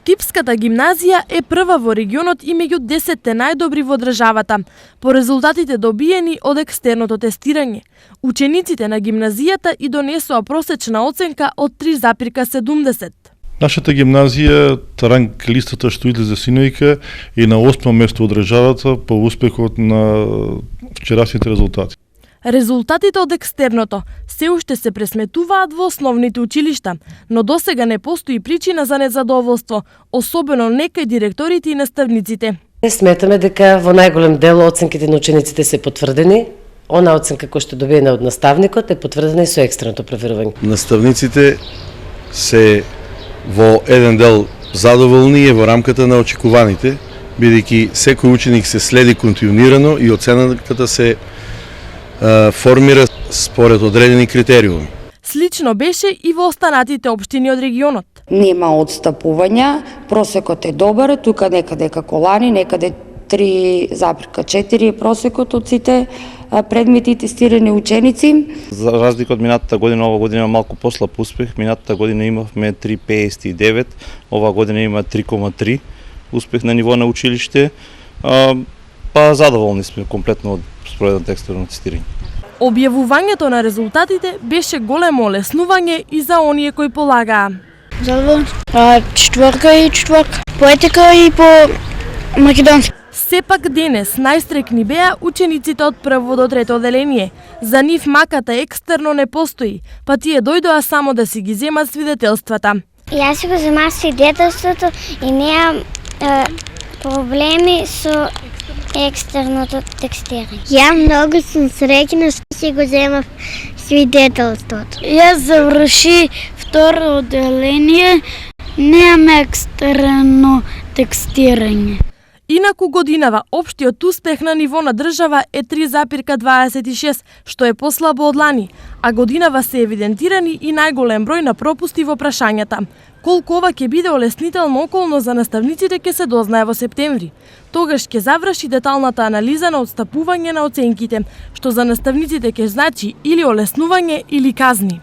Типската гимназија е прва во регионот и меѓу 10 најдобри во државата, по резултатите добиени од екстерното тестирање. Учениците на гимназијата и донесоа просечна оценка од 3,70. Нашата гимназија, ранг листата што излезе синојка, е на 8 место од државата по успехот на вчерашните резултати. Резултатите од екстерното се уште се пресметуваат во основните училишта, но досега не постои причина за незадоволство, особено некај директорите и наставниците. Сметаме дека во најголем дел оценките на учениците се потврдени. Она оценка која што добиена од наставникот е потврдена и со екстерното проверување. Наставниците се во еден дел задоволни е во рамката на очекуваните, бидејќи секој ученик се следи континуирано и оценката се формира според одредени критериуми. Слично беше и во останатите општини од регионот. Нема одстапувања, просекот е добар, тука некаде како лани, некаде 3,4 е просекот од сите предмети и тестирани ученици. За разлика од минатата година, ова година има малку послаб успех. Минатата година имавме 3,59, ова година има 3,3 успех на ниво на училиште. Па задоволни сме комплетно од спроведеното екстерно тестирање. Објавувањето на резултатите беше големо олеснување и за оние кои полагаа. Задоволен. Четворка и четворка. По етика и по македонски. Сепак денес најстрекни беа учениците од прво до трето одделение. За нив маката екстерно не постои, па тие дојдоа само да си ги земат свидетелствата. Јас си го земав свидетелството и неа проблеми со екстерното тестирање. Ја многу сум среќна што си го земав свидетелството. Јас заврши второ одделение, немам екстерно тестирање. Инаку годинава општиот успех на ниво на држава е 3,26, што е послабо од лани, а годинава се евидентирани и најголем број на пропусти во прашањата. Колку ова ќе биде олеснително околно за наставниците ќе се дознае во септември. Тогаш ќе заврши деталната анализа на отстапување на оценките, што за наставниците ќе значи или олеснување или казни.